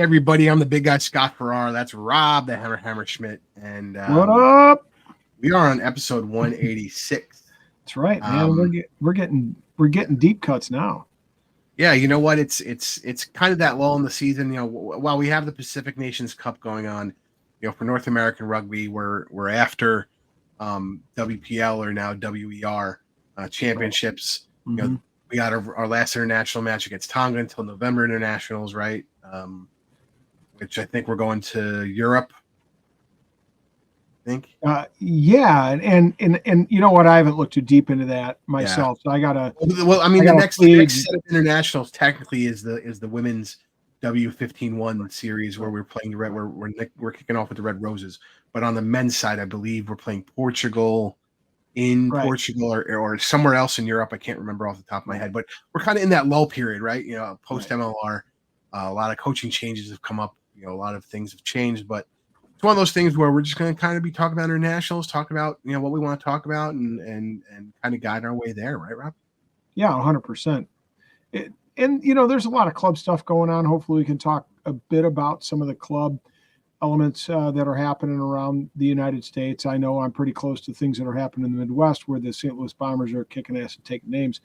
everybody, I'm the big guy Scott Farrar. That's Rob the Hammer Schmidt, and What up? we are on episode 186. That's right, man. We're getting deep cuts now. Yeah, you know what? It's kind of that lull in the season. While we have the Pacific Nations Cup going on, for North American rugby, we're after WPL or now WER championships. Mm-hmm. We got our last international match against Tonga until November internationals, right? Which I think we're going to Europe. I think. Yeah, and you know what? I haven't looked too deep into that myself, so I gotta. Well, I mean, the next set of internationals technically is the women's W15-1 series where we're playing the red. We're kicking off with the Red Roses, but on the men's side, I believe we're playing Portugal. Portugal or somewhere else in Europe. I can't remember off the top of my head, but we're kind of in that lull period, right? Post MLR, a lot of coaching changes have come up. A lot of things have changed, but it's one of those things where we're just going to kind of be talking about internationals, talk about, what we want to talk about and kind of guide our way there. Right, Rob? Yeah, 100%. And there's a lot of club stuff going on. Hopefully we can talk a bit about some of the club elements that are happening around the United States. I know I'm pretty close to things that are happening in the Midwest where the St. Louis Bombers are kicking ass and taking names.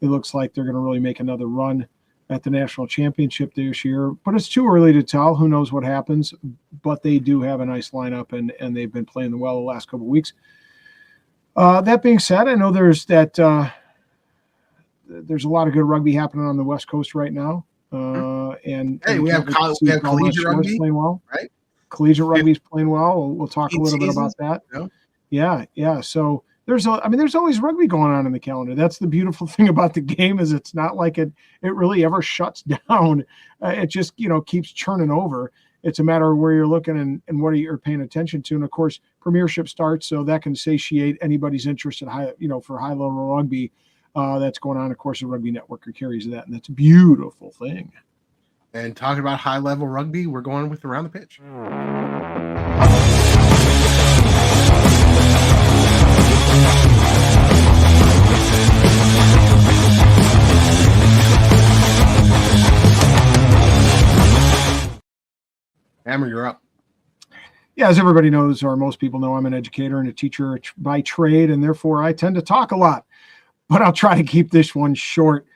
It looks like they're going to really make another run at the national championship this year, but it's too early to tell. Who knows what happens, but they do have a nice lineup and they've been playing well the last couple of weeks. That being said, I know there's a lot of good rugby happening on the West Coast right now. And we have collegiate rugby playing well, right? Collegiate rugby is playing well. We'll talk a little bit about that. Yeah. So there's always rugby going on in the calendar. That's the beautiful thing about the game is it's not like it really ever shuts down. It just keeps churning over. It's a matter of where you're looking and what you're paying attention to. And of course, Premiership starts, so that can satiate anybody's interest in for high level rugby. That's going on. Of course, the Rugby Network carries that, and that's a beautiful thing. And talking about high-level rugby, we're going with Around the Pitch. Hammer, you're up. Yeah, as everybody knows, or most people know, I'm an educator and a teacher by trade, and therefore I tend to talk a lot. But I'll try to keep this one short.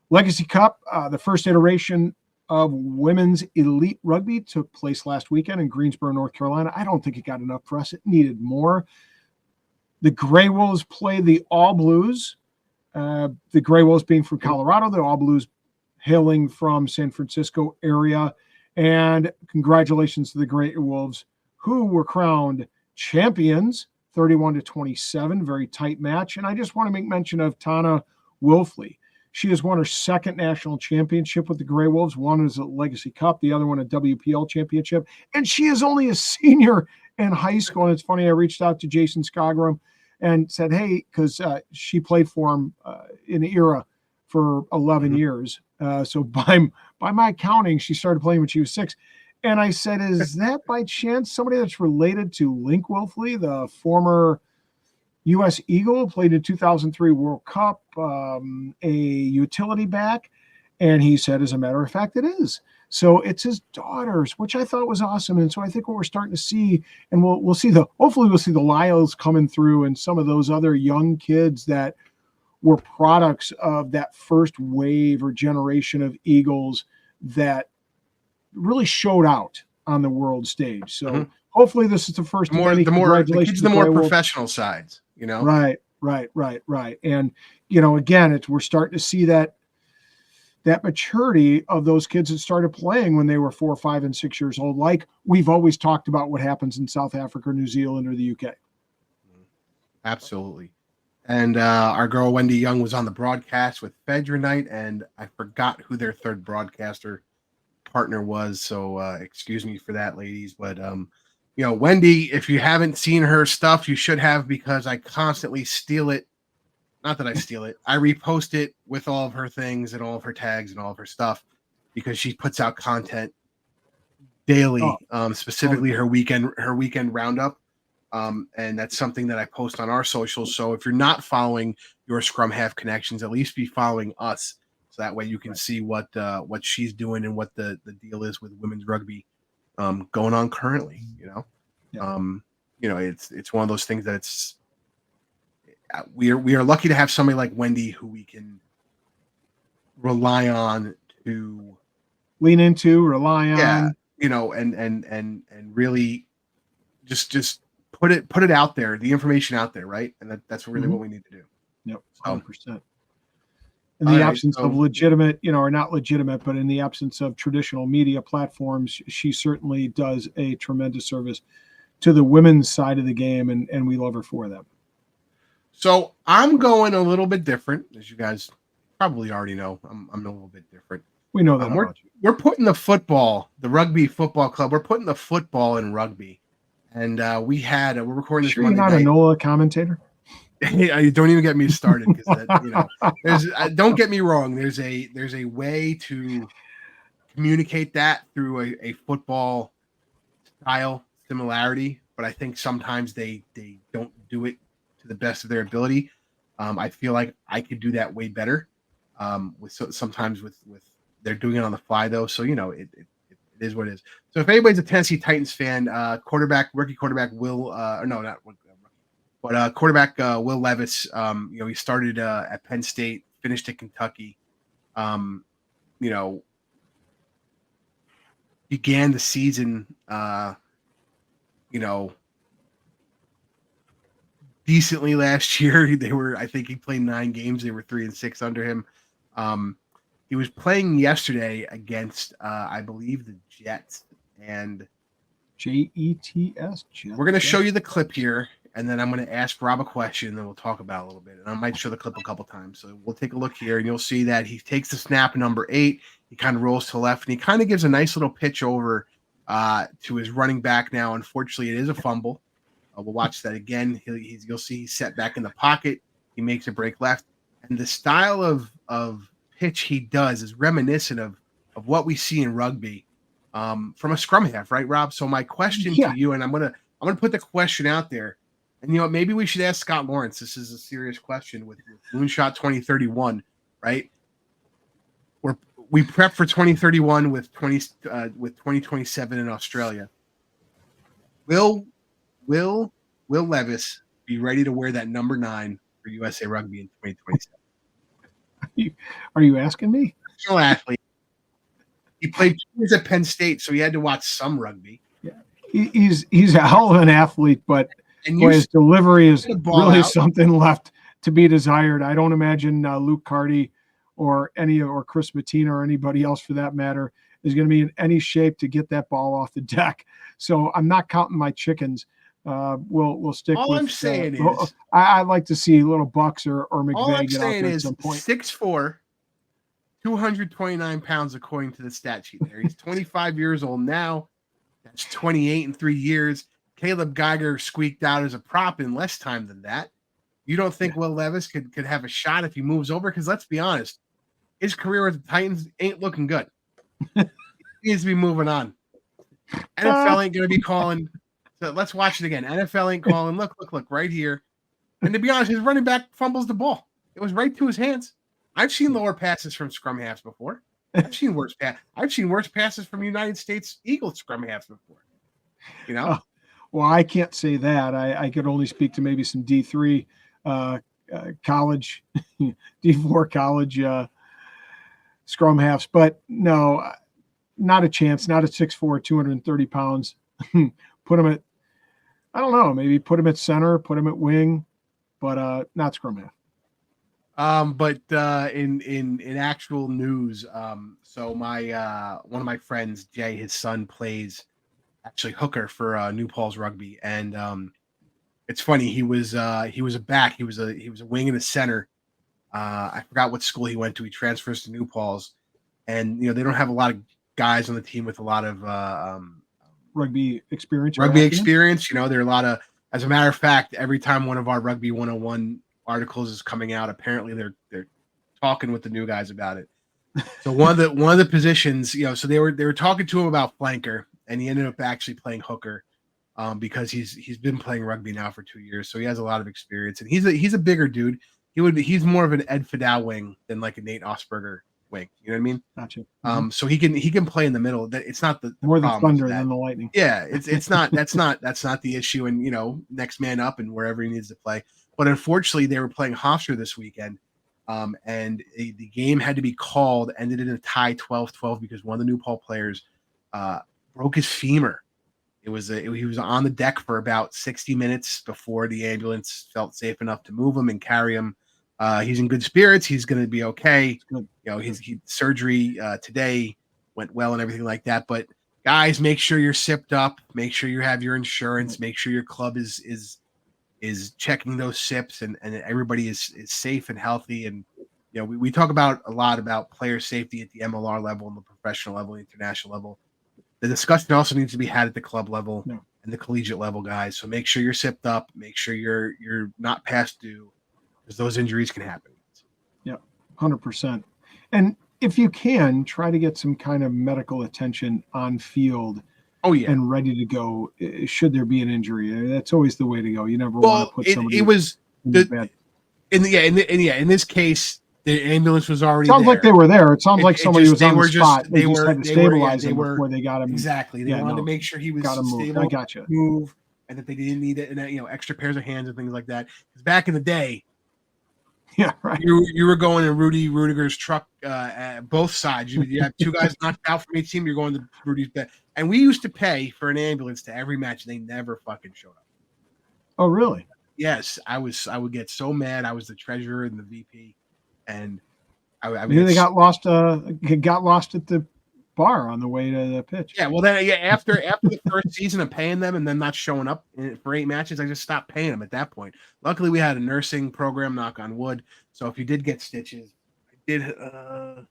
Legacy Cup, the first iteration of women's elite rugby took place last weekend in Greensboro, North Carolina. I don't think it got enough press. It needed more. The Grey Wolves played the All Blues. The Grey Wolves being from Colorado, the All Blues hailing from San Francisco area. And congratulations to the Grey Wolves, who were crowned champions, 31-27, very tight match. And I just want to make mention of Tana Wilfley. She has won her second national championship with the Grey Wolves. One is a Legacy Cup, the other one a WPL championship. And she is only a senior in high school. And it's funny, I reached out to Jason Skagram and said, hey, because she played for him in the era for 11 years. So by my counting, she started playing when she was 6. And I said, is that by chance somebody that's related to Link Wilfley, the former U.S. Eagle, played in 2003 World Cup, a utility back? And he said, as a matter of fact, it is. So it's his daughters, which I thought was awesome. And so I think what we're starting to see, and hopefully we'll see the Lyles coming through and some of those other young kids that were products of that first wave or generation of Eagles that really showed out on the world stage. So hopefully this is the first. The more professional sides, Right. And again, we're starting to see that maturity of those kids that started playing when they were 4, 5, and 6 years old. Like we've always talked about what happens in South Africa, New Zealand, or the UK. Absolutely. And our girl Wendy Young was on the broadcast with Fedra Night, and I forgot who their third broadcaster partner was, so excuse me for that, ladies. But Wendy, if you haven't seen her stuff, you should have, because I constantly steal it. Not that I steal it, I repost it with all of her things and all of her tags and all of her stuff, because she puts out content daily, specifically her weekend roundup. And that's something that I post on our socials. So if you're not following your Scrum Half Connections, at least be following us so that way you can see what she's doing and what the deal is with women's rugby going on currently. It's one of those things that we are lucky to have somebody like Wendy who we can rely on to lean into, rely on. And really just put it out there, the information out there, right? And that's really what we need to do. Yep, 100%. In the absence of legitimate, or not legitimate, but in the absence of traditional media platforms, she certainly does a tremendous service to the women's side of the game, and we love her for that. So I'm going a little bit different, as you guys probably already know. I'm a little bit different. We know that about you. We're putting the Rugby Football Club. We're putting the football in rugby, and we're recording this. Sure, you're not a NOLA commentator. You don't even get me started because don't get me wrong. There's a way to communicate that through a football style similarity, but I think sometimes they don't do it to the best of their ability. I feel like I could do that way better. Sometimes with they're doing it on the fly though, so it is what it is. So if anybody's a Tennessee Titans fan, rookie quarterback Will quarterback Will Levis, he started at Penn State, finished at Kentucky, began the season, decently last year. I think he played 9 games. They were 3-6 under him. He was playing yesterday against, I believe, the Jets and Jets. We're going to show you the clip here, and then I'm going to ask Rob a question, and then we'll talk about it a little bit. And I might show the clip a couple times. So we'll take a look here, and you'll see that he takes the snap number 8. He kind of rolls to the left, and he kind of gives a nice little pitch over to his running back now. Unfortunately, it is a fumble. We'll watch that again. You'll see he's set back in the pocket. He makes a break left. And the style of pitch he does is reminiscent of what we see in rugby from a scrum half, right, Rob? So my question to you, and I'm gonna put the question out there, and maybe we should ask Scott Lawrence. This is a serious question with Moonshot 2031, right? We prep for 2031 with 2027 in Australia. Will Levis be ready to wear that number 9 for USA Rugby in 2027? Are you asking me? Professional athlete. He played 2 years at Penn State, so he had to watch some rugby. Yeah, he's a hell of an athlete, but his delivery is really something left to be desired. I don't imagine Luke Carty or Chris Mattina or anybody else for that matter is going to be in any shape to get that ball off the deck. So I'm not counting my chickens. We'll stick all with. I'm saying is, I'd like to see little Bucks or McVay all I'm get out saying there is at some point. 6'4", 229 pounds according to the stat sheet there. He's 25 years old now. That's 28 in 3 years. Caleb Geiger squeaked out as a prop in less time than that. You don't think Will Levis could have a shot if he moves over? Because let's be honest, his career with the Titans ain't looking good. He needs to be moving on. NFL ain't going to be calling. So let's watch it again. NFL ain't calling. Look right here. And to be honest, his running back fumbles the ball. It was right to his hands. I've seen lower passes from scrum halves before. I've seen worse passes from United States Eagles scrum halves before. Well, I can't say that. I could only speak to maybe some D3 college, D4 college scrum halves, but no, not a chance. Not at 6'4", 230 pounds. Put him at, I don't know, maybe put him at center, put him at wing, but not scrum half. But in actual news, so my one of my friends, Jay, his son plays actually hooker for New Paltz Rugby, and it's funny, he was a back, he was a wing and a center. I forgot what school he went to. He transfers to New Paltz, and they don't have a lot of guys on the team with a lot of rugby experience. There are a lot of, as a matter of fact, every time one of our Rugby 101 articles is coming out, apparently they're talking with the new guys about it. So one of the positions, so they were talking to him about flanker, and he ended up actually playing hooker because he's been playing rugby now for 2 years, so he has a lot of experience, and he's a bigger dude. He's more of an Ed Fidel wing than like a Nate Osberger. wing. You know what I mean? Gotcha. So he can play in the middle. That it's not the More the problem thunder than the lightning. Yeah, it's not that's not the issue. And next man up and wherever he needs to play. But unfortunately, they were playing Hofstra this weekend, and the game had to be called. Ended in a tie 12-12 because one of the New Paltz players broke his femur. He was on the deck for about 60 minutes before the ambulance felt safe enough to move him and carry him. He's in good spirits. He's going to be okay. His surgery today went well and everything like that. But guys, make sure you're sipped up. Make sure you have your insurance. Make sure your club is checking those sips and everybody is safe and healthy. And we talk about a lot about player safety at the MLR level and the professional level, the international level. The discussion also needs to be had at the club level and the collegiate level, guys. So make sure you're sipped up. Make sure you're not past due, because those injuries can happen. Yeah, 100%. And if you can, try to get some kind of medical attention on field. Oh yeah, and ready to go. Should there be an injury, that's always the way to go. You never want to put somebody. It was in this case. The ambulance was already sounds there. like they were there. It sounds like somebody was on the spot. They just had to stabilize him before they got him. Exactly. They wanted to make sure he was stable. I gotcha. Move, and that they didn't need it, and extra pairs of hands and things like that. Because back in the day, yeah, right. You were going in Rudy Rudiger's truck both sides. You have two guys knocked out from each team. You're going to Rudy's bed, and we used to pay for an ambulance to every match. And they never fucking showed up. Oh, really? Yes, I would get so mad. I was the treasurer and the VP. And maybe they got lost at the bar on the way to the pitch. Yeah, well, then after the first season of paying them and then not showing up for 8 matches, I just stopped paying them at that point. Luckily, we had a nursing program, knock on wood. So if you did get stitches, I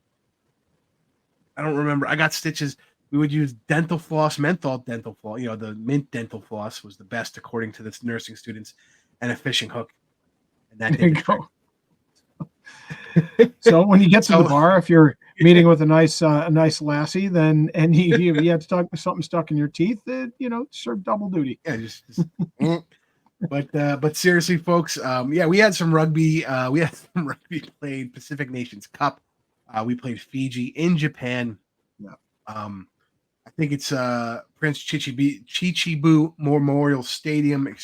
don't remember. I got stitches. We would use dental floss, menthol dental floss. The mint dental floss was the best according to the nursing students, and a fishing hook. And that did the trick. So when you get to the bar, if you're meeting with a nice lassie, then and you had something stuck in your teeth, serve double duty. Yeah, just but seriously, folks, we had some rugby. We had some rugby played Pacific Nations Cup. We played Fiji in Japan. Yeah. I think it's Prince Chichibu Memorial Stadium.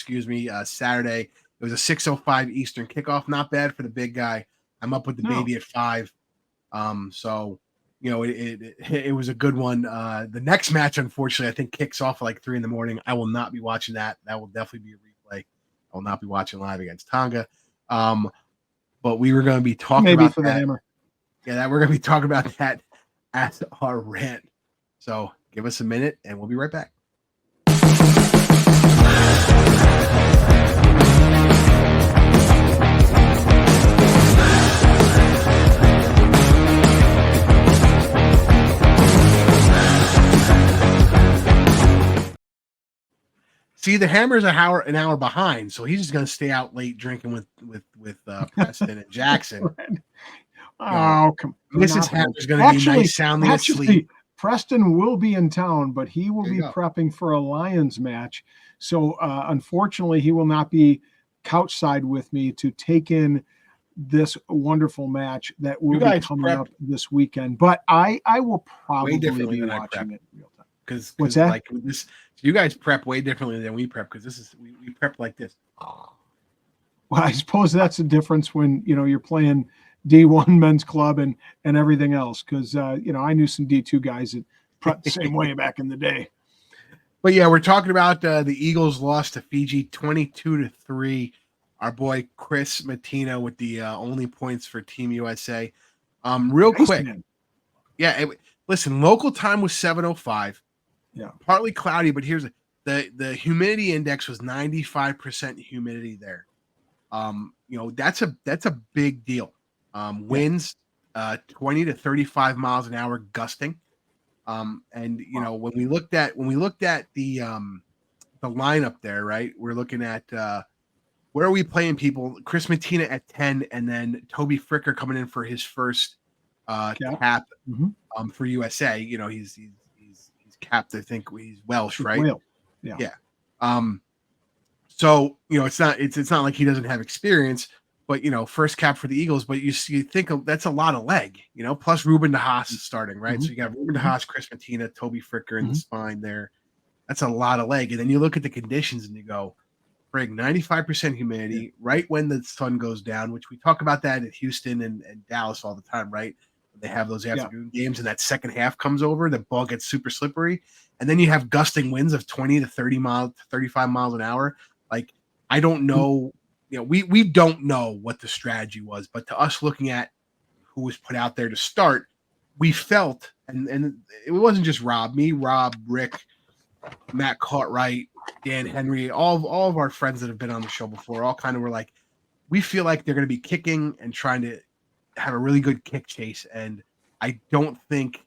Saturday. It was a 6:05 Eastern kickoff. Not bad for the big guy. I'm up with the baby at 5. So it was a good one. The next match, unfortunately, I think kicks off at like 3 a.m. I will not be watching that. That will definitely be a replay. I will not be watching live against Tonga. But we were going to be talking about the hammer. Yeah, that we're going to be talking about that as our rant. So give us a minute and we'll be right back. See, the Hammer's an hour behind, so he's just going to stay out late drinking with Preston and Jackson. Oh, come on. Mrs. Hammer's going to be nice, soundly asleep. Preston will be in town, but he will be prepping for a Lions match. So, unfortunately, he will not be couchside with me to take in this wonderful match that will be coming up this weekend. But I will probably be watching it real time. Because what's that? Like this, you guys prep way differently than we prep, because this is we prep like this. Well, I suppose that's the difference when you're playing D1 men's club and everything else. Because I knew some D2 guys that prepped the same way back in the day. But yeah, we're talking about the Eagles lost to Fiji 22-3. Our boy Chris Matino with the only points for Team USA. Real quick, man. Yeah. Listen, local time was 7:05. Yeah, partly cloudy, but here's the humidity index was 95% humidity there. That's a big deal. Winds 20 to 35 miles an hour gusting. When we looked at the lineup there, right? We're looking at where are we playing people? Chris Mattina at 10, and then Toby Fricker coming in for his first cap for USA. He's capped. I think he's Welsh, right? Whale. Yeah. So it's not like he doesn't have experience, but first cap for the Eagles. But you think that's a lot of leg, plus Ruben DeHaas is starting, right? So you got Ruben DeHaas, Chris Mattina, Toby Fricker in the spine there. That's a lot of leg. And then you look at the conditions and you go, frig, 95% humidity right when the sun goes down, which we talk about that at Houston and Dallas all the time, right? They have those afternoon games and that second half comes over, the ball gets super slippery. And then you have gusting winds of 20 to 30 miles, 35 miles an hour. Like, I don't know. We don't know what the strategy was, but to us looking at who was put out there to start, we felt, and it wasn't just Rob, Rick, Matt Cartwright, Dan Henry, all of our friends that have been on the show before, all kind of were like, we feel like they're going to be kicking and trying to have a really good kick chase, and I don't think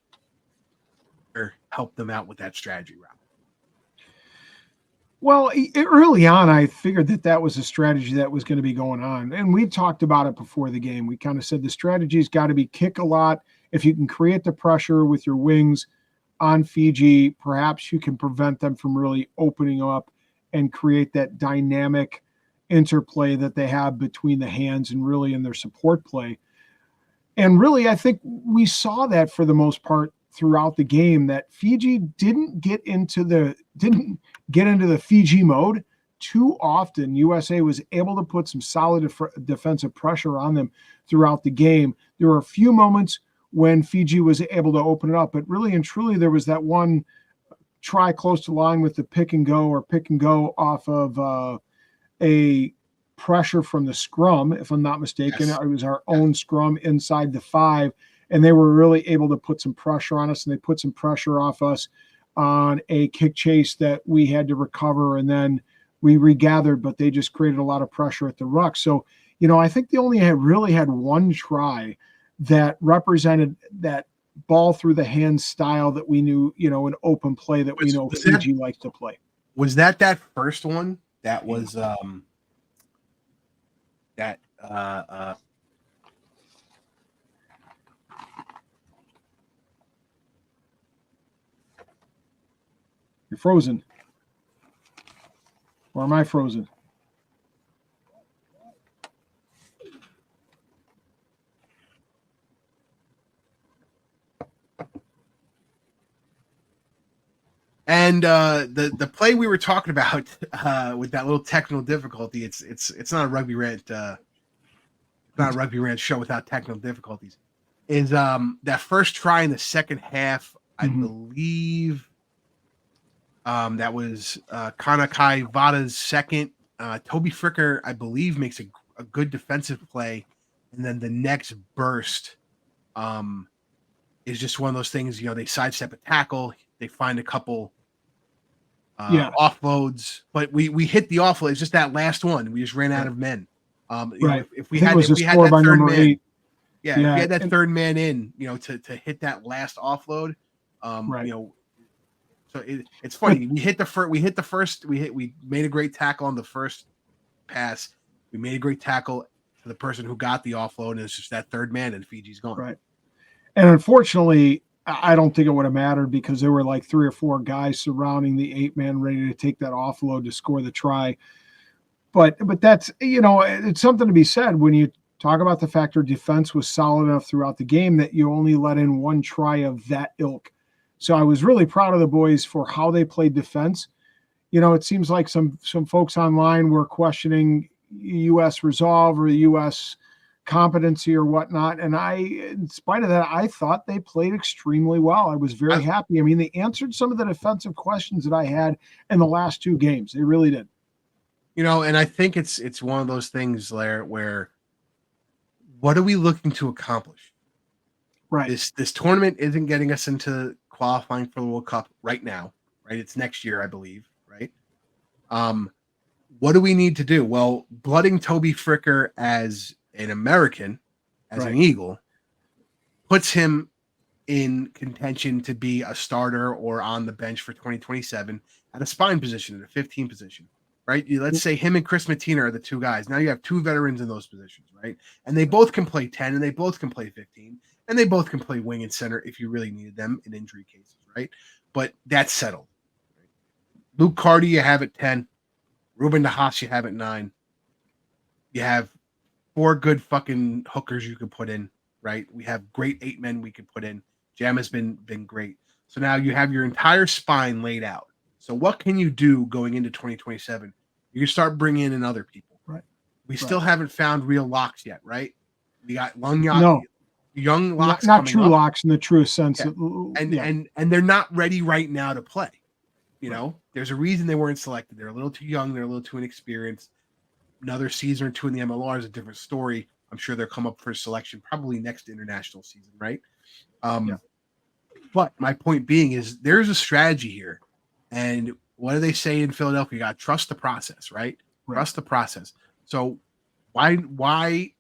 helped them out with that strategy, Rob. Well, early on, I figured that was a strategy that was going to be going on. And we talked about it before the game. We kind of said the strategy's got to be kick a lot. If you can create the pressure with your wings on Fiji, perhaps you can prevent them from really opening up and create that dynamic interplay that they have between the hands and really in their support play. And really, I think we saw that for the most part throughout the game, that Fiji didn't get into the Fiji mode too often. USA was able to put some solid defensive pressure on them throughout the game. There were a few moments when Fiji was able to open it up, but really and truly there was that one try close to line with the pick and go off of a pressure from the scrum, if I'm not mistaken. Yes. It was our own scrum inside the 5, and they were really able to put some pressure on us, and they put some pressure off us on a kick chase that we had to recover, and then we regathered, but they just created a lot of pressure at the ruck. So, I think they only really had one try that represented that ball through the hand style that we knew, an open play that we know Fiji likes to play. Was that first one that was You're frozen. Or am I frozen? And the play we were talking about with that little technical difficulty, it's not a Rugby Rant, not a Rugby Rant show without technical difficulties. Is that first try in the second half? I believe that was Kanakai Vada's second. Toby Fricker, I believe, makes a good defensive play, and then the next burst is just one of those things. They sidestep a tackle, they find a couple offloads, but we hit the offload. It's just that last one. We just ran out of men. If we had that third man, if we had that third man in, to hit that last offload, So it's funny. We made a great tackle on the first pass. We made a great tackle to the person who got the offload, and it's just that third man, and Fiji's gone. Right. And unfortunately, I don't think it would have mattered because there were like 3 or 4 guys surrounding the 8-man ready to take that offload to score the try. But that's, it's something to be said when you talk about the fact our defense was solid enough throughout the game that you only let in 1 try of that ilk. So I was really proud of the boys for how they played defense. It seems like some folks online were questioning U.S. resolve or U.S. competency or whatnot. And in spite of that, I thought they played extremely well. I was very happy. I mean, they answered some of the defensive questions that I had in the last 2 games. They really did. And I think it's one of those things, Lair, where what are we looking to accomplish? Right. This tournament isn't getting us into qualifying for the World Cup right now, right? It's next year, I believe, right? What do we need to do? Well, blooding Toby Fricker as an American, as an Eagle, puts him in contention to be a starter or on the bench for 2027 at a spine position, in a 15 position, right? Let's say him and Chris Mattina are the 2 guys. Now you have 2 veterans in those positions, right? And they both can play 10 and they both can play 15 and they both can play wing and center if you really needed them in injury cases, right? But that's settled. Luke Carty, you have at 10. Ruben DeHaas, you have at 9. You have 4 good fucking hookers you could put in, right? We have great 8 men we could put in. Jam has been great. So now you have your entire spine laid out. So what can you do going into 2027? You can start bringing in other people. Right. We still haven't found real locks yet, right? We got young locks not coming true up. locks in the truest sense. Yeah. And they're not ready right now to play. You know, there's a reason they weren't selected. They're a little too young. They're a little too inexperienced. Another season or two in the MLR is a different story. I'm sure they'll come up for selection probably next international season, right? But my point being is there's a strategy here. And what do they say in Philadelphia? You got to trust the process, right? Trust the process. So why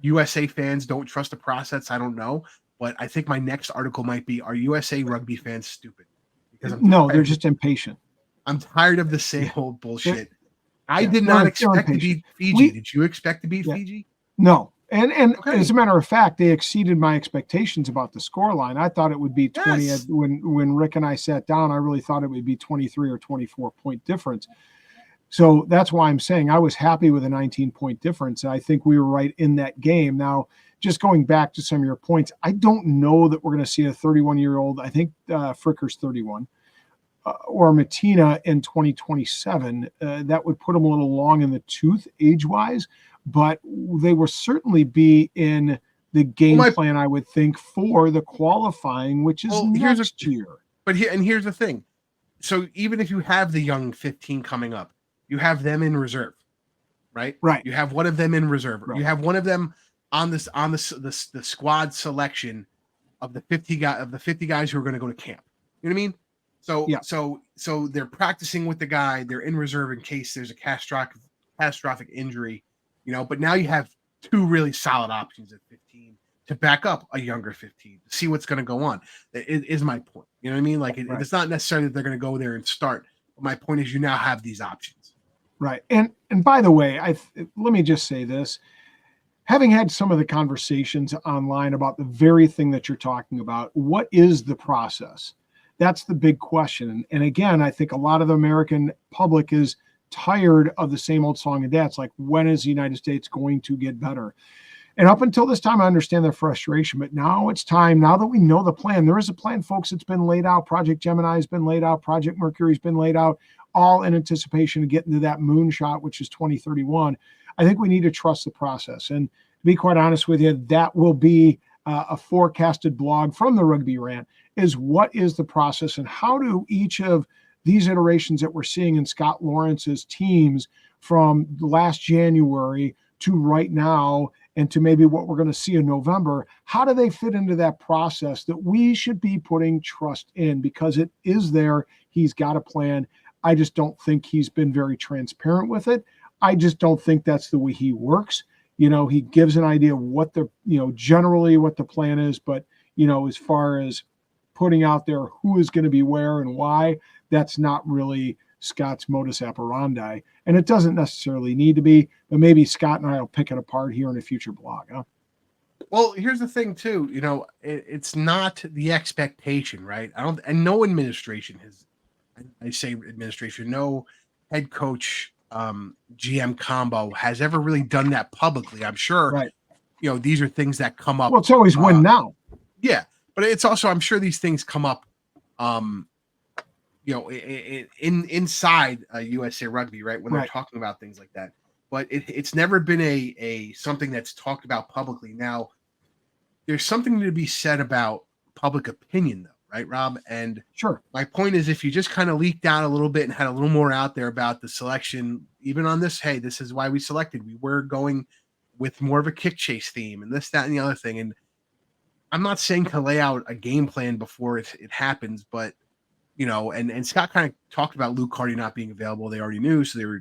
USA fans don't trust the process, I don't know. But I think my next article might be, are USA rugby fans stupid? Because they're just impatient. I'm tired of the same old bullshit. I did not expect to beat Fiji. Did you expect to beat Fiji? No. And as a matter of fact, they exceeded my expectations about the scoreline. I thought it would be 20. Yes. When Rick and I sat down, I really thought it would be 23 or 24 point difference. So that's why I'm saying I was happy with a 19-point difference. I think we were right in that game. Now, just going back to some of your points, I don't know that we're going to see a 31-year-old. I think Fricker's 31. Or Matina in 2027. That would put them a little long in the tooth age-wise, but they will certainly be in the game plan, I would think, for the qualifying, which is next year. But here's the thing. So even if you have the young 15 coming up, you have them in reserve, right? Right. You have one of them in reserve. Right. You have one of them on the squad selection of the 50 guys who are going to go to camp. You know what I mean? So they're practicing with the guy. They're in reserve in case there's a catastrophic injury, you know. But now you have 2 really solid options at 15 to back up a younger 15 to see what's going to go on. It is my point. You know what I mean? Like it's not necessarily that they're going to go there and start. But my point is, you now have these options. Right. And by the way, let me just say this. Having had some of the conversations online about the very thing that you're talking about, what is the process? That's the big question. And again, I think a lot of the American public is tired of the same old song and dance. Like, when is the United States going to get better? And up until this time, I understand their frustration. But now it's time, now that we know the plan, there is a plan, folks. It's been laid out. Project Gemini has been laid out. Project Mercury has been laid out, all in anticipation of getting to that moonshot, which is 2031. I think we need to trust the process. And to be quite honest with you, that will be a forecasted blog from the Rugby Rant, is what is the process and how do each of these iterations that we're seeing in Scott Lawrence's teams from last January to right now and to maybe what we're going to see in November, how do they fit into that process that we should be putting trust in? Because it is there. He's got a plan. I just don't think he's been very transparent with it. I just don't think that's the way he works. You know, he gives an idea of what generally what the plan is, but, as far as putting out there who is going to be where and why, that's not really Scott's modus operandi. And it doesn't necessarily need to be, but maybe Scott and I will pick it apart here in a future blog. Huh? Well, here's the thing too, it's not the expectation, right? And no administration I say administration, no head coach, GM combo has ever really done that publicly. I'm sure, right. These are things that come up. Well, it's always win now. Yeah. But it's also, I'm sure these things come up, inside USA Rugby, right? When they're talking about things like that. But it's never been a something that's talked about publicly. Now, there's something to be said about public opinion, though, right, Rob? And sure. My point is, if you just kind of leaked out a little bit and had a little more out there about the selection, even on this, hey, this is why we selected. We were going with more of a kick chase theme and this, that, and the other thing. And I'm not saying to lay out a game plan before it happens, but and Scott kind of talked about Luke Carty not being available. They already knew, so they were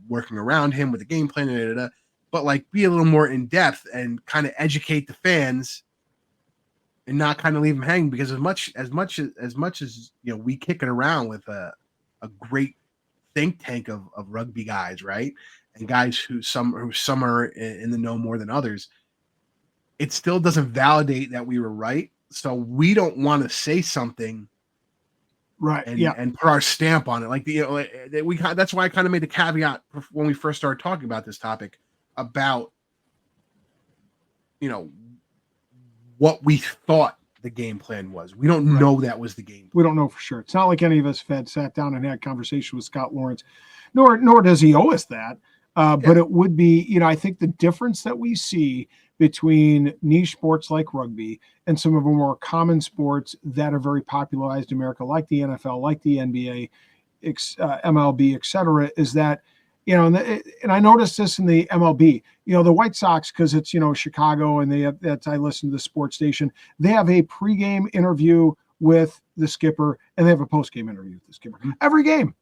working around him with the game plan. But like be a little more in depth and kind of educate the fans, and not kind of leave them hanging. Because as much as we kick it around with a great think tank of rugby guys, right, and guys who some are in the know more than others. It still doesn't validate that we were right. So we don't want to say something, right? And put our stamp on it. Like that's why I kind of made the caveat when we first started talking about this topic about, what we thought the game plan was. We don't know that was the game plan. We don't know for sure. It's not like any of us have sat down and had a conversation with Scott Lawrence, nor does he owe us that. But it would be, I think the difference that we see between niche sports like rugby and some of the more common sports that are very popularized in America, like the NFL, like the NBA, MLB, et cetera, is that, and I noticed this in the MLB, the White Sox, because it's, Chicago, and I listen to the sports station, they have a pregame interview with the skipper, and they have a postgame interview with the skipper every game.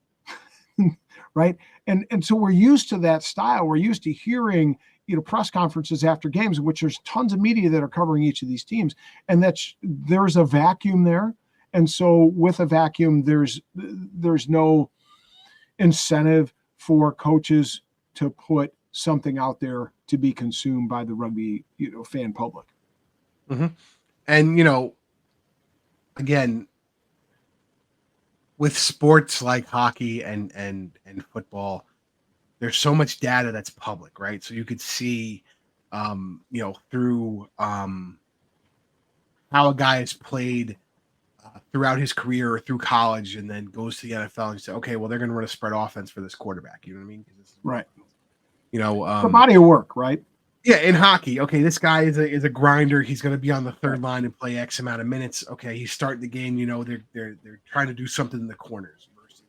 Right. And so we're used to that style. We're used to hearing, press conferences after games, in which there's tons of media that are covering each of these teams. And there's a vacuum there. And so with a vacuum, there's no incentive for coaches to put something out there to be consumed by the rugby, fan public. Mm-hmm. And, again, with sports like hockey and football, there's so much data that's public, right? So you could see, through how a guy has played throughout his career or through college, and then goes to the NFL and say, okay, well, they're going to run a spread offense for this quarterback. You know what I mean? Right. The body of work, right? Yeah, in hockey, okay, this guy is a grinder. He's going to be on the third line and play X amount of minutes. Okay, he's starting the game. They're trying to do something in the corners versus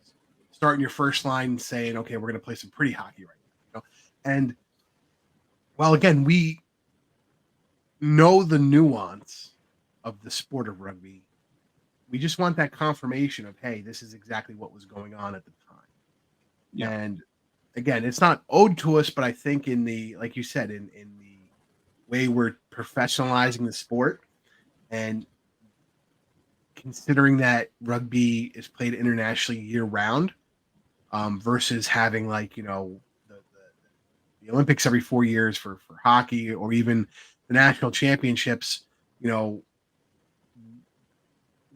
starting your first line and saying, okay, we're going to play some pretty hockey right now. And well, again, we know the nuance of the sport of rugby. We just want that confirmation of, hey, this is exactly what was going on at the time. Yeah. And again, it's not owed to us, but I think in the, like you said, in the way we're professionalizing the sport, and considering that rugby is played internationally year round, versus having the Olympics every 4 years for hockey, or even the national championships,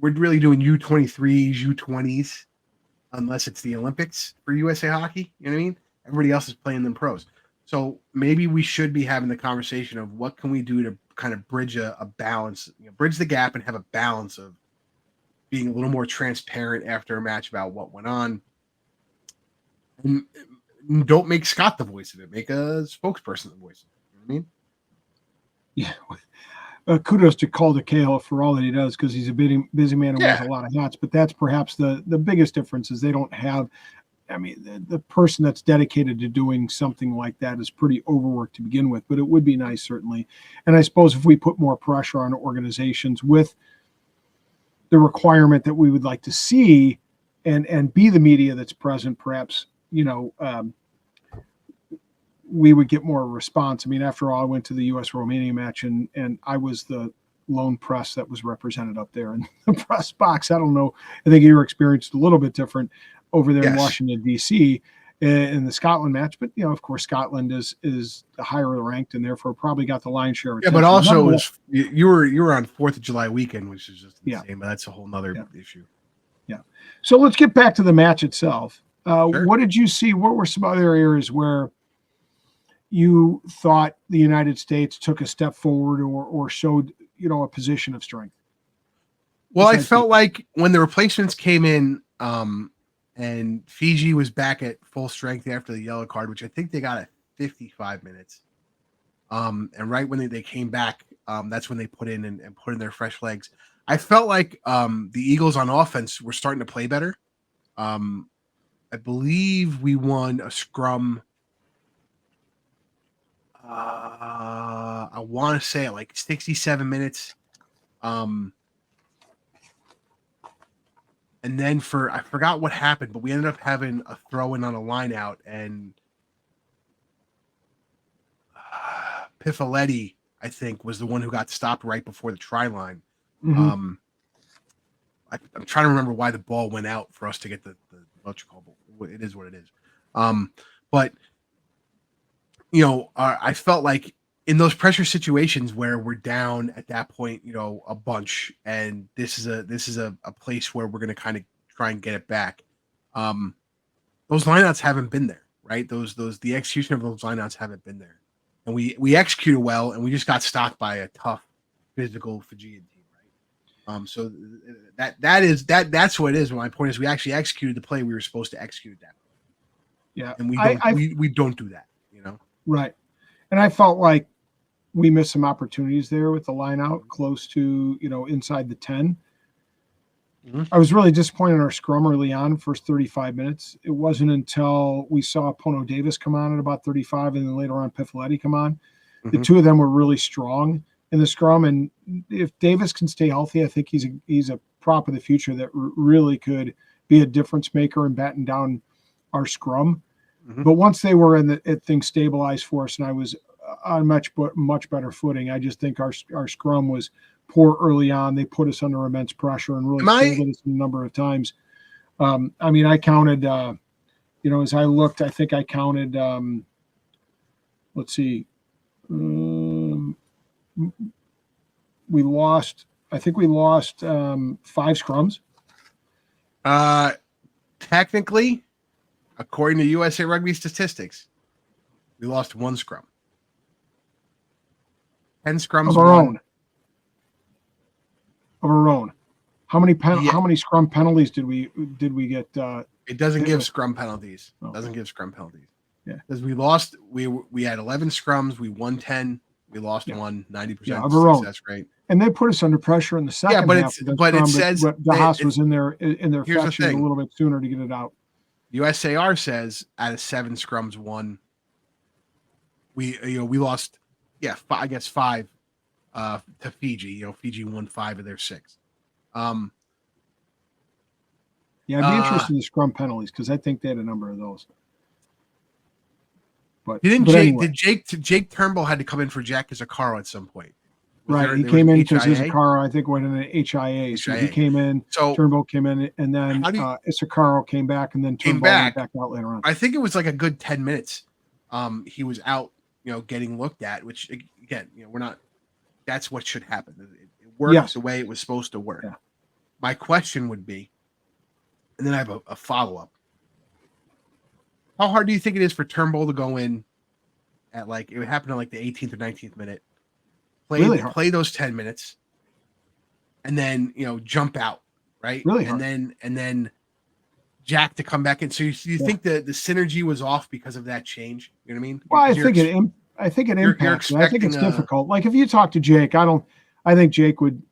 we're really doing U23s, U20s, unless it's the Olympics for USA Hockey. You know what I mean? Everybody else is playing them pros. So maybe we should be having the conversation of what can we do to kind of bridge a balance, bridge the gap and have a balance of being a little more transparent after a match about what went on. And don't make Scott the voice of it. Make a spokesperson the voice of it. You know what I mean? Yeah. Kudos to Calder Cahill for all that he does, because he's a busy man and wears a lot of hats. But that's perhaps the biggest difference, is they don't have, the person that's dedicated to doing something like that is pretty overworked to begin with. But it would be nice, certainly. And I suppose if we put more pressure on organizations with the requirement that we would like to see and be the media that's present, perhaps, we would get more response. After all, I went to the U.S.-Romania match, and I was the lone press that was represented up there in the press box. I don't know. I think your experience is a little bit different over there in Washington, D.C. in the Scotland match. But, of course, Scotland is the higher ranked, and therefore probably got the lion's share of attention. Yeah, but also you were on 4th of July weekend, which is just insane, but that's a whole nother issue. Yeah. So let's get back to the match itself. Sure. What did you see? What were some other areas where you thought the United States took a step forward or showed, a position of strength? Well, I felt like when the replacements came in, and Fiji was back at full strength after the yellow card, which I think they got at 55 minutes. And right when they came back, that's when they put in their fresh legs. I felt like the Eagles on offense were starting to play better. I believe we won a scrum. I want to say at 67 minutes. And then I forgot what happened, but we ended up having a throw in on a line out, and Piffaletti, I think, was the one who got stopped right before the try line. Mm-hmm. I'm trying to remember why the ball went out for us to get the vulture call, but it is what it is. But I felt like in those pressure situations where we're down at that point, a bunch, and this is a place where we're going to kind of try and get it back. Those lineouts haven't been there, right? The execution of those lineouts haven't been there. and we executed well, and we just got stopped by a tough, physical Fijian team, right? So that's what it is. My point is, we actually executed the play we were supposed to execute that, Yeah, and we don't do that, Right, and I felt like we missed some opportunities there with the line out close to inside the 10. Mm-hmm. I was really disappointed in our scrum early on, first 35 minutes. It wasn't until we saw Pono Davis come on at about 35 and then later on Piffaletti come on. Mm-hmm. The two of them were really strong in the scrum. And if Davis can stay healthy, I think he's a prop of the future that really could be a difference maker and batten down our scrum. Mm-hmm. But once they were things stabilized for us and I was on much better footing, I just think our scrum was poor early on. They put us under immense pressure and really scolded us a number of times. I counted, as I looked, I think I counted, let's see, we lost 5 scrums. Technically, according to USA Rugby statistics, we lost 1 scrum. 10 scrums of our own. Of our own. How many scrum penalties did we get? It doesn't give scrum penalties. Oh. It doesn't give scrum penalties. Yeah. Because we lost, we had 11 scrums, we won 10, we lost 1, 90% success rate. And they put us under pressure in the second half. It says DeHaas was in their faction a little bit sooner to get it out. USAR says out of 7 scrums won, we lost, I guess 5 to Fiji. Fiji won 5 of their 6. I'd be interested in the scrum penalties because I think they had a number of those. But Jake Turnbull had to come in for Jack Isakaro at some point. He came in because Isakaro, I think, went in an HIA. So he came in, Turnbull came in, and then Isakaro came back, and then Turnbull went back out later on. I think it was like a good 10 minutes. He was out, getting looked at, which, again, we're not – that's what should happen. It worked the way it was supposed to work. Yeah. My question would be, and then I have a follow-up. How hard do you think it is for Turnbull to go in at it would happen at the 18th or 19th minute, play those 10 minutes, and then jump out, right? Really hard. And then Jack to come back in. So you think the synergy was off because of that change? You know what I mean? Well, I think it impacts. I think it's difficult. Like if you talk to Jake, I think Jake would.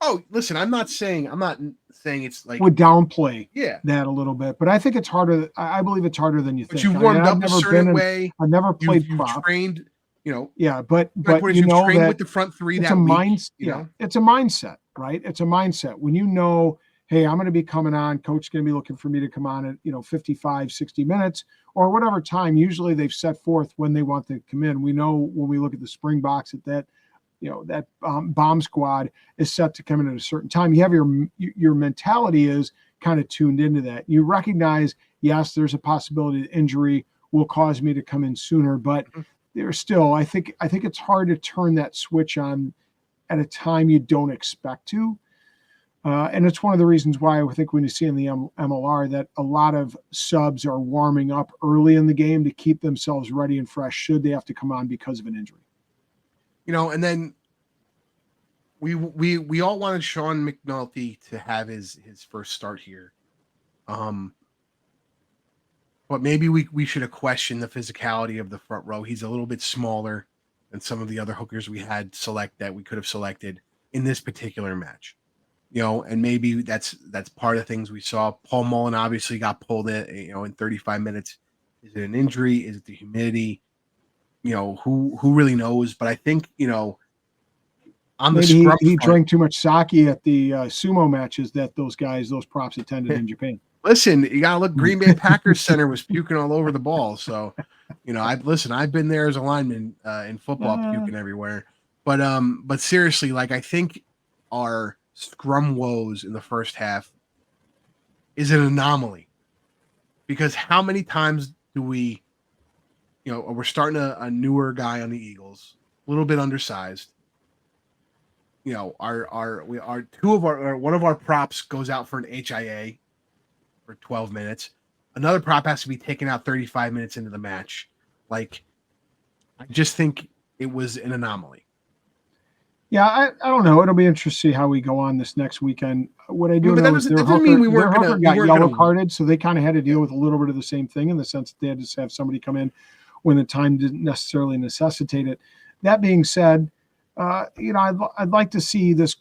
Oh, listen, I'm not saying it's would downplay that a little bit, but I think it's harder. I believe it's harder than you think. But you warmed up a certain way. I've never played you trained, Yeah, but that with the front 3 it's that a week, it's a mindset, right? It's a mindset when hey, I'm going to be coming on. Coach is going to be looking for me to come on at 55, 60 minutes or whatever time. Usually they've set forth when they want to come in. We know when we look at the Springboks that bomb squad is set to come in at a certain time. You have your mentality is kind of tuned into that. You recognize, yes, there's a possibility that injury will cause me to come in sooner, but there's still, I think it's hard to turn that switch on at a time you don't expect to. And it's one of the reasons why I think when you see in the MLR that a lot of subs are warming up early in the game to keep themselves ready and fresh should they have to come on because of an injury. And then we all wanted Sean McNulty to have his first start here. But maybe we should have questioned the physicality of the front row. He's a little bit smaller than some of the other hookers we had that we could have selected in this particular match. And maybe that's part of the things we saw. Paul Mullen obviously got pulled in 35 minutes. Is it an injury? Is it the humidity? Who really knows? But I think, on the scrum he drank too much sake at the sumo matches that those props attended in Japan. Listen, you got to look. Green Bay Packers center was puking all over the ball. So, I've been there as a lineman in football, puking everywhere. But seriously, I think our scrum woes in the first half is an anomaly because how many times do we, we're starting a newer guy on the Eagles, a little bit undersized. One of our props goes out for an HIA for 12 minutes. Another prop has to be taken out 35 minutes into the match. I I just think it was an anomaly. Yeah, I don't know. It'll be interesting to see how we go on this next weekend. What I do But that know is doesn't mean their hooker got yellow gonna carded, so they kind of had to deal with a little bit of the same thing in the sense that they had to have somebody come in when the time didn't necessarily necessitate it. That being said, I'd like to see this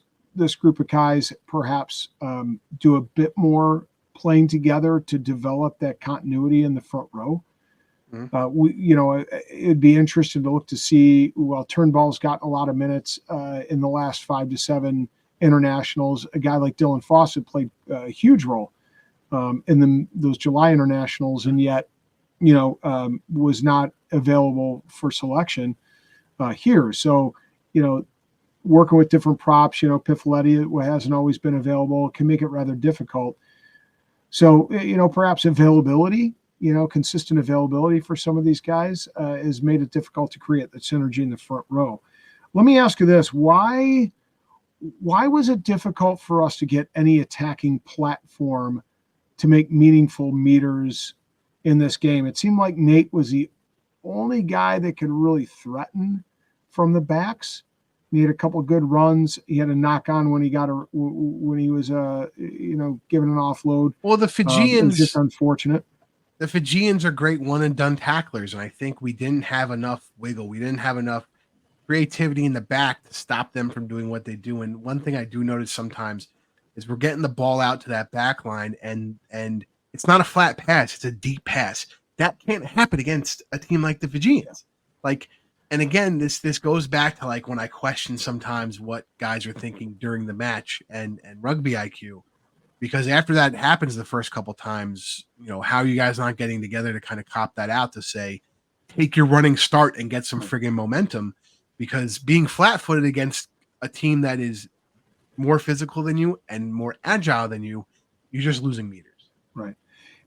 group of guys perhaps do a bit more playing together to develop that continuity in the front row. It'd be interesting to look to see. Well, Turnbull's gotten a lot of minutes in the last 5 to 7 internationals. A guy like Dylan Fawcett played a huge role in those July internationals, and yet, was not available for selection here. So, working with different props, Piffletti hasn't always been available, can make it rather difficult. So, perhaps availability. Consistent availability for some of these guys has made it difficult to create the synergy in the front row. Let me ask you this. Why was it difficult for us to get any attacking platform to make meaningful meters in this game? It seemed like Nate was the only guy that could really threaten from the backs. He had a couple of good runs. He had a knock on when he was given an offload. Well, the Fijians, it was just unfortunate. The Fijians are great one and done tacklers, and I think we didn't have enough wiggle. We didn't have enough creativity in the back to stop them from doing what they do. And one thing I do notice sometimes is we're getting the ball out to that back line, and it's not a flat pass, it's a deep pass. That can't happen against a team like the Fijians. And again, this goes back to when I question sometimes what guys are thinking during the match and rugby IQ. Because after that happens the first couple times, how are you guys not getting together to kind of cop that out to say, take your running start and get some friggin' momentum? Because being flat-footed against a team that is more physical than you and more agile than you, you're just losing meters. Right.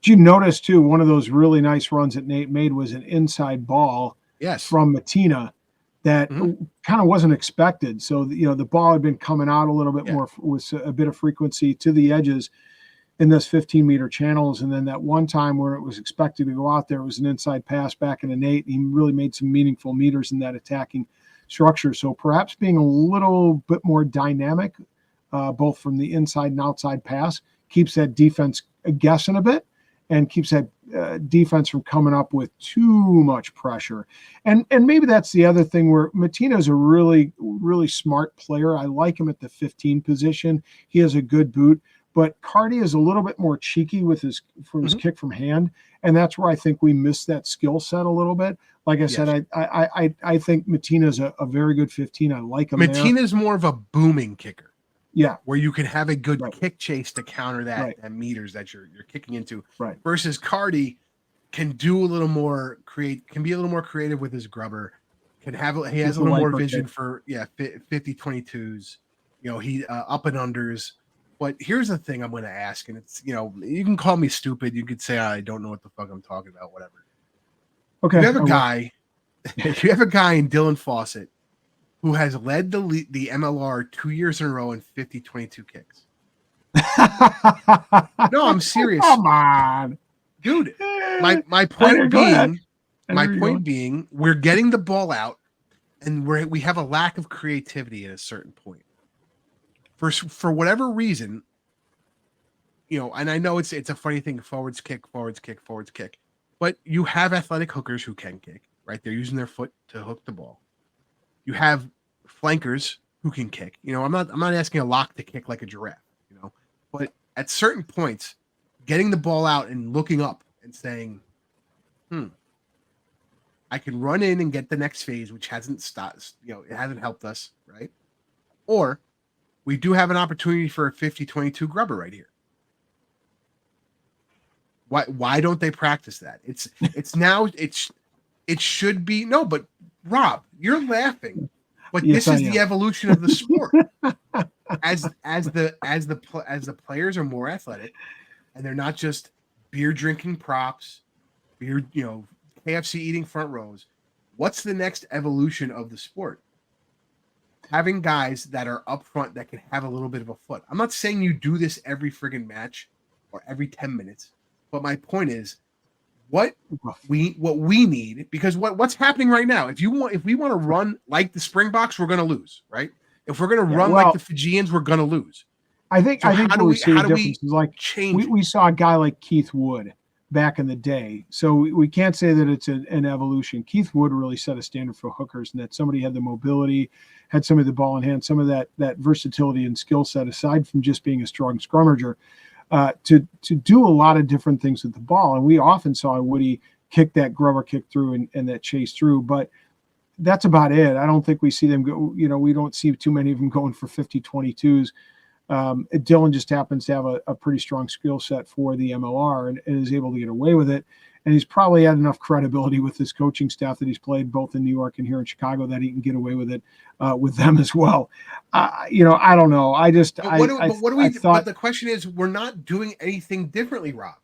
Did you notice, too, one of those really nice runs that Nate made was an inside ball from Matina that kind of wasn't expected. So, the ball had been coming out a little bit more with a bit of frequency to the edges in this 15-meter channels. And then that one time where it was expected to go out there, it was an inside pass back into Nate. He really made some meaningful meters in that attacking structure. So perhaps being a little bit more dynamic, both from the inside and outside pass, keeps that defense guessing a bit and keeps that defense from coming up with too much pressure. And maybe that's the other thing where Matina's a really, really smart player. I like him at the 15 position. He has a good boot, but Cardi is a little bit more cheeky with his kick from hand. And that's where I think we missed that skill set a little bit. Like I said, I think Matina's a very good 15. I like him. Matina's more of a booming kicker. Yeah, where you can have a good kick chase to counter that meters that you're kicking into. Right. Versus Cardi can do a little more can be a little more creative with his grubber. He has a little more vision for 50-22s. He up and unders. But here's the thing I'm going to ask, and it's you can call me stupid. You could say I don't know what the fuck I'm talking about. Whatever. Okay. You have a guy. You have a guy in Dylan Fawcett who has led the MLR 2 years in a row in 50-22 kicks. No, I'm serious. Come on, dude. My point being, we're getting the ball out, and we have a lack of creativity at a certain point. For whatever reason, and I know it's a funny thing. Forwards kick, but you have athletic hookers who can kick. Right, they're using their foot to hook the ball. You have flankers who can kick. I'm not asking a lock to kick like a giraffe, but at certain points, getting the ball out and looking up and saying, I can run in and get the next phase, which hasn't stopped, it hasn't helped us, right? Or we do have an opportunity for a 50-22 grubber right here. Why don't they practice that? It should be but Rob, you're laughing, but this is the evolution of the sport. As the players are more athletic, and they're not just beer drinking props, KFC eating front rows. What's the next evolution of the sport? Having guys that are up front that can have a little bit of a foot. I'm not saying you do this every friggin' match or every 10 minutes, but my point is, what we need, because what's happening right now, if we want to run like the Springboks, we're going to lose, right? If we're going to run like the Fijians, we're going to lose. I think how do we we see the difference is like change we saw a guy like Keith Wood back in the day, so we can't say that it's an evolution. Keith Wood really set a standard for hookers, and that somebody had the mobility, had some of the ball in hand, some of that versatility and skill set, aside from just being a strong scrummager, to do a lot of different things with the ball. And we often saw Woody kick that grubber kick through and that chase through, but that's about it. I don't think we see them go, we don't see too many of them going for 50-22s. Dylan just happens to have a pretty strong skill set for the MLR and is able to get away with it. And he's probably had enough credibility with his coaching staff that he's played both in New York and here in Chicago that he can get away with it with them as well. I don't know. I just but what do we? But the question is, we're not doing anything differently, Rob.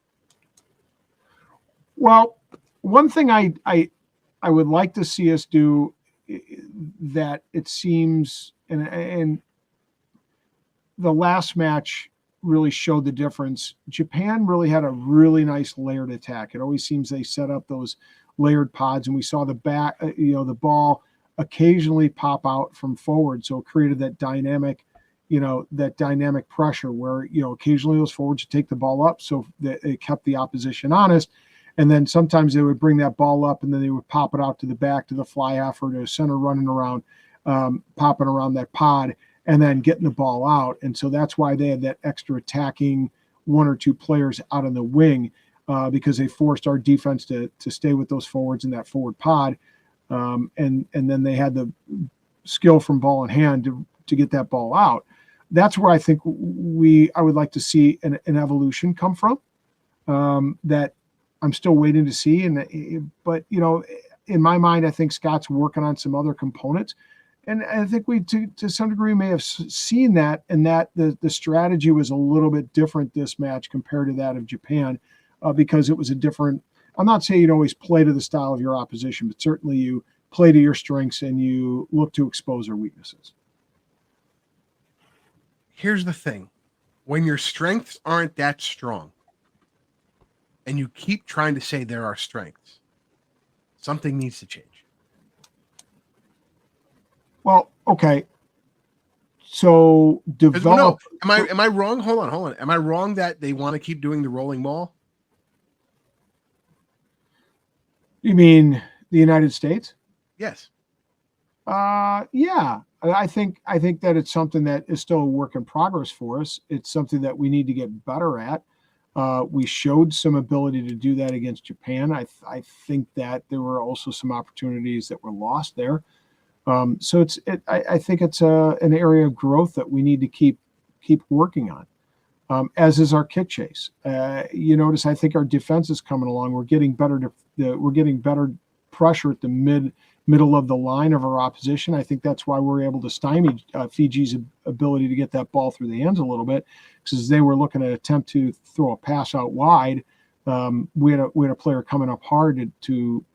Well, one thing I would like to see us do that it seems and the last match really showed the difference. Japan really had a really nice layered attack. It always seems they set up those layered pods, and we saw the ball occasionally pop out from forward. So it created that dynamic pressure where, occasionally those forwards would take the ball up. So that it kept the opposition honest. And then sometimes they would bring that ball up and then they would pop it out to the back, to the fly half or to center running around, popping around that pod, and then getting the ball out. And so that's why they had that extra attacking one or two players out on the wing, because they forced our defense to stay with those forwards in that forward pod. And then they had the skill from ball in hand to get that ball out. That's where I think I would like to see an evolution come from, that I'm still waiting to see. But in my mind, I think Scott's working on some other components. And I think we, to some degree, may have seen that, and that the strategy was a little bit different this match compared to that of Japan, because it was a different. I'm not saying you'd always play to the style of your opposition, but certainly you play to your strengths and you look to expose their weaknesses. Here's the thing. When your strengths aren't that strong, and you keep trying to say there are strengths, something needs to change. Well, okay. So develop. No, am I wrong? Hold on. Am I wrong that they want to keep doing the rolling ball? You mean the United States? Yes. Yeah. I think that it's something that is still a work in progress for us. It's something that we need to get better at. We showed some ability to do that against Japan. I think that there were also some opportunities that were lost there. So I think it's an area of growth that we need to keep working on, as is our kick chase. You notice, I think our defense is coming along. We're getting better we're getting better pressure at the middle of the line of our opposition. I think that's why we're able to stymie Fiji's ability to get that ball through the hands a little bit, because they were looking to attempt to throw a pass out wide. We had a player coming up hard to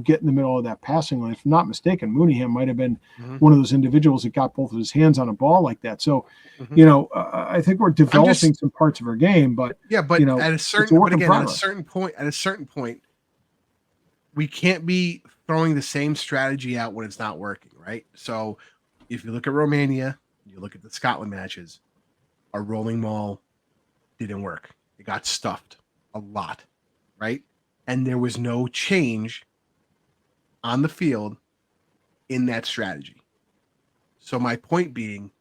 get in the middle of that passing lane. If I'm not mistaken, Mooneyham might have been one of those individuals that got both of his hands on a ball like that. So, I think we're developing some parts of our game, but at a certain point, we can't be throwing the same strategy out when it's not working, right? So if you look at Romania, you look at the Scotland matches, our rolling ball didn't work. It got stuffed a lot, right? And there was no change on the field in that strategy. So my point being,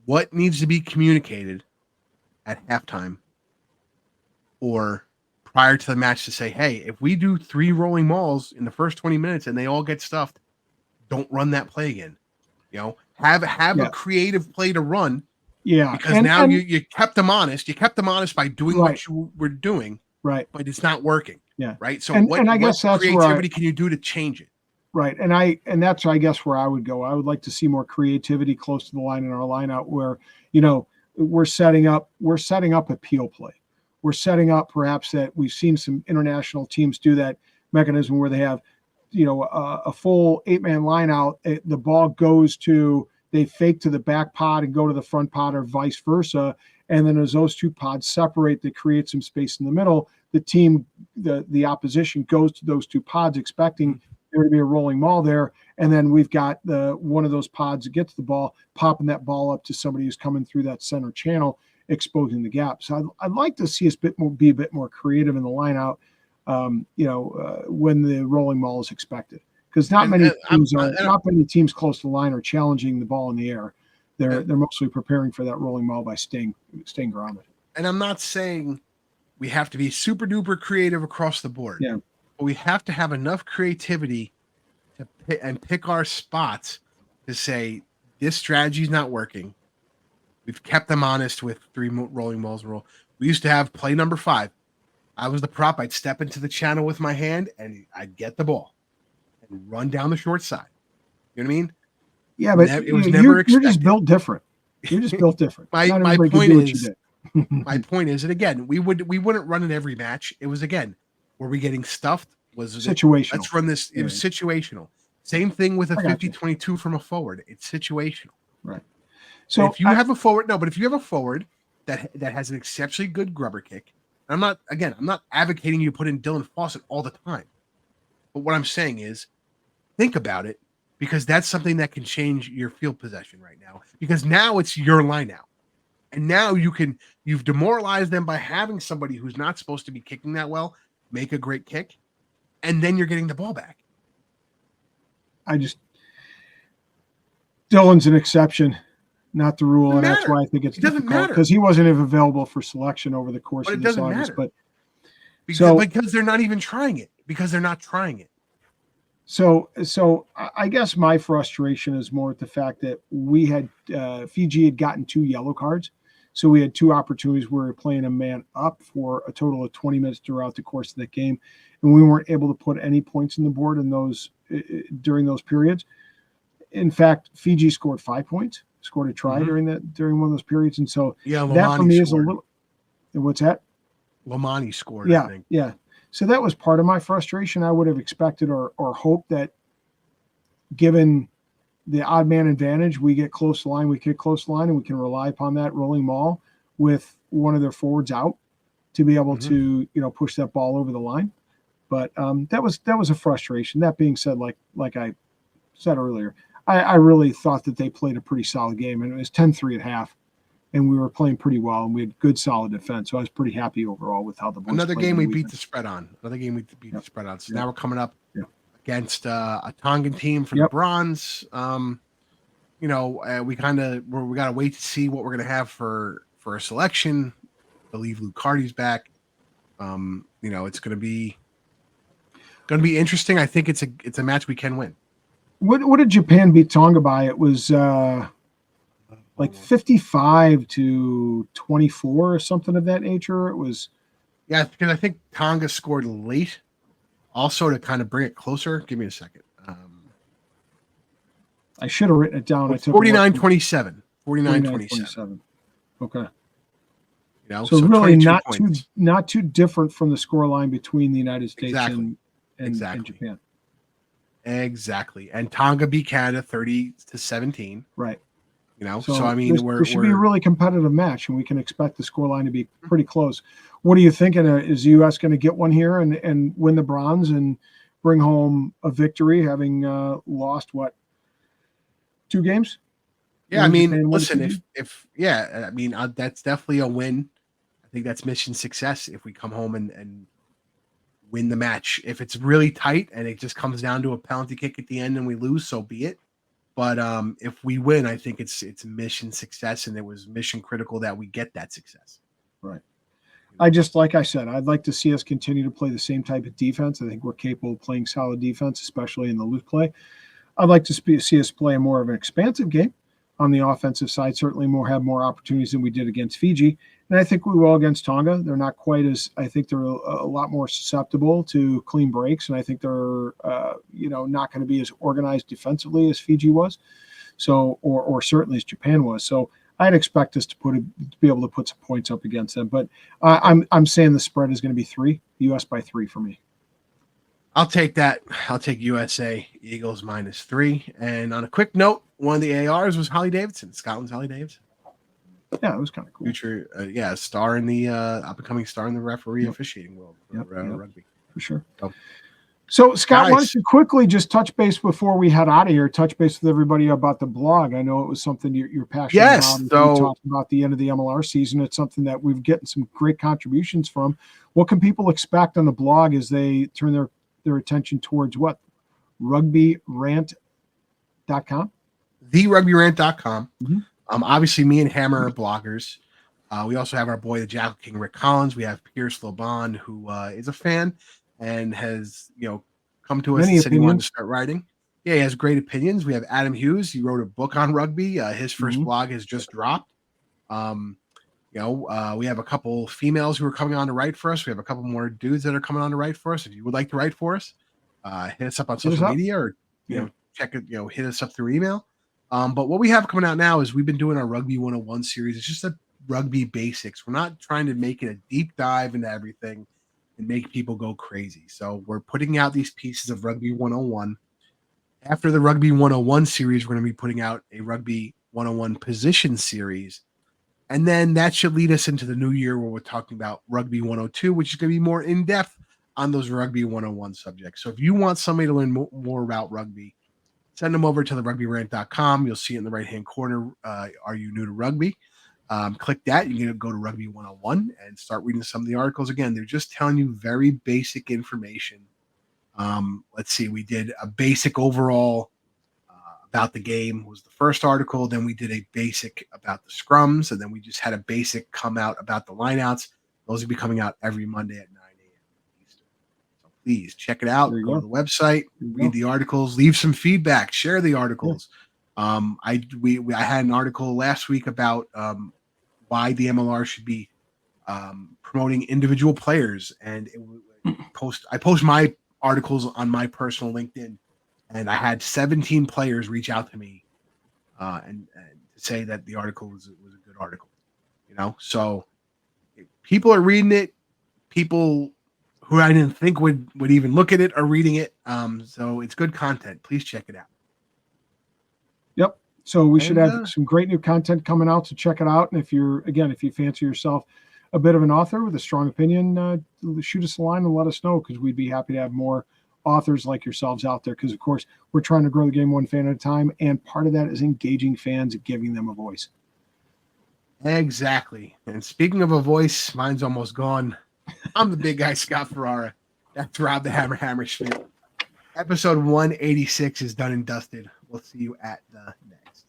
what needs to be communicated at halftime or prior to the match to say, hey, if we do 3 rolling balls in the first 20 minutes and they all get stuffed, don't run that play again. Have a creative play to run. Yeah. Because you kept them honest. You kept them honest by doing what you were doing. Right. But it's not working. Yeah. Right. So and I guess that's creativity can you do to change it? Right. And that's, I guess, where I would go. I would like to see more creativity close to the line in our line out where, we're setting up a peel play. We're setting up perhaps that we've seen some international teams do that mechanism where they have, a full 8-man line out. The ball goes to, they fake to the back pod and go to the front pod or vice versa. And then as those two pods separate, they create some space in the middle. the opposition goes to those two pods expecting there to be a rolling maul there, and then we've got one of those pods that gets the ball, popping that ball up to somebody who's coming through that center channel, exposing the gap. So I'd like to see us be a bit more creative in the line out, when the rolling maul is expected, because not many teams close to the line are challenging the ball in the air. They're mostly preparing for that rolling maul by staying grounded. And I'm not saying we have to be super duper creative across the board. Yeah. But we have to have enough creativity to pick our spots to say this strategy is not working. We've kept them honest with 3 rolling mauls in a row. We used to have play number 5. I was the prop. I'd step into the channel with my hand and I'd get the ball and run down the short side. You know what I mean? Yeah, but it was never expected. You're just built different. You're just built different. My point is, and again, we wouldn't run in every match. It was, again, were we getting stuffed? Was it situational? Let's run this. It was situational. Same thing with a 50-22 from a forward. It's situational. Right. So if you have a forward that has an exceptionally good grubber kick, I'm not advocating you put in Dylan Fawcett all the time. But what I'm saying is, think about it, because that's something that can change your field possession right now. Because now it's your line out. And now you've demoralized them by having somebody who's not supposed to be kicking that well make a great kick, and then you're getting the ball back. Dylan's an exception, not the rule, and that's why I think it's difficult, because he wasn't even available for selection over the course of this August. But because they're not even trying it, because they're not trying it. So I guess my frustration is more at the fact that we had Fiji had gotten 2 yellow cards. So we had 2 opportunities where we were playing a man up for a total of 20 minutes throughout the course of that game. And we weren't able to put any points on the board in those during those periods. In fact, Fiji scored 5 points, scored a try during one of those periods. And so that for me is a little, what's that? Lamani scored, I think. Yeah. So that was part of my frustration. I would have expected or hoped that, given the odd man advantage, we get close to the line, we kick close to the line, and we can rely upon that rolling maul with one of their forwards out to be able to, push that ball over the line. But that was a frustration. That being said, like I said earlier, I really thought that they played a pretty solid game, and it was 10-3 at half, and we were playing pretty well, and we had good, solid defense. So I was pretty happy overall with how the boys Another game we beat the spread on. So now we're coming up against a Tongan team from the bronze. We got to wait to see what we're going to have for a selection. I believe Luke Hardy's back. It's going to be interesting. I think it's a match we can win. What did Japan beat Tonga by? It was like 55-24 or something of that nature. It was. Yeah, because I think Tonga scored late also to kind of bring it closer. Give me a second. I should have written it down. 49-27. 49-27. Okay. So really not too different from the scoreline between the United States and Japan. Exactly. And Tonga beat Canada 30-17. Right. So I mean, there should be a really competitive match, and we can expect the scoreline to be pretty close. What are you thinking? Is the U.S. going to get one here and win the bronze and bring home a victory, having lost 2 games? Yeah, I mean, listen, that's definitely a win. I think that's mission success if we come home and win the match. If it's really tight and it just comes down to a penalty kick at the end and we lose, so be it. But if we win, I think it's mission success, and it was mission critical that we get that success. Right. Like I said, I'd like to see us continue to play the same type of defense. I think we're capable of playing solid defense, especially in the loose play. I'd like to see us play more of an expansive game on the offensive side. Certainly have more opportunities than we did against Fiji. And I think we will against Tonga. They're not quite as, I think they're a lot more susceptible to clean breaks. And I think they're, not going to be as organized defensively as Fiji was. So, or certainly as Japan was. So I'd expect us to be able to put some points up against them. But I'm saying the spread is going to be 3, US by 3 for me. I'll take that. I'll take USA Eagles -3. And on a quick note, one of the ARs was Holly Davidson, Scotland's Holly Davidson. Yeah, it was kind of cool. Future, star in the up and coming star in the referee officiating world for rugby. For sure. So, Scott, why Guys. don't you quickly just touch base before we head out of here? Touch base with everybody about the blog. I know it was something you're passionate about. We talked about the end of the MLR season. It's something that we've getting some great contributions from. What can people expect on the blog as they turn their attention towards what? RugbyRant.com? TheRugbyRant.com. Obviously, me and Hammer are bloggers. We also have our boy, the Jackal King, Rick Collins. We have Pierce Lobon, who is a fan and has, come to us and said he wanted to start writing. Yeah, he has great opinions. We have Adam Hughes. He wrote a book on rugby. His first blog has just dropped. We have a couple females who are coming on to write for us. We have a couple more dudes that are coming on to write for us. If you would like to write for us, hit us up on social media or, check it, hit us up through email. But what we have coming out now is we've been doing our Rugby 101 series. It's just a rugby basics. We're not trying to make it a deep dive into everything and make people go crazy. So we're putting out these pieces of Rugby 101. After the Rugby 101 series, we're going to be putting out a Rugby 101 position series. And then that should lead us into the new year where we're talking about Rugby 102, which is going to be more in-depth on those Rugby 101 subjects. So if you want somebody to learn more about rugby, send them over to the rugbyrant.com. You'll see it in the right-hand corner. Are you new to rugby? Click that. You can go to Rugby 101 and start reading some of the articles. Again, they're just telling you very basic information. Let's see. We did a basic overall about the game was the first article. Then we did a basic about the scrums. And then we just had a basic come out about the lineouts. Those will be coming out every Monday at 9 a.m. Eastern. So please check it out. Go to the website, read the articles, leave some feedback, share the articles. I had an article last week about why the MLR should be promoting individual players, and I post my articles on my personal LinkedIn, and I had 17 players reach out to me and say that the article was a good article. So people are reading it. People who I didn't think would even look at it are reading it. So it's good content. Please check it out. Yep. So we should have some great new content coming out, so check it out. And if you fancy yourself a bit of an author with a strong opinion, shoot us a line and let us know, because we'd be happy to have more authors like yourselves out there, because, of course, we're trying to grow the game one fan at a time, and part of that is engaging fans and giving them a voice. Exactly. And speaking of a voice, mine's almost gone. I'm the big guy, Scott Ferrara. That's Rob the Hammer Schmidt. Episode 186 is done and dusted. We'll see you at the next.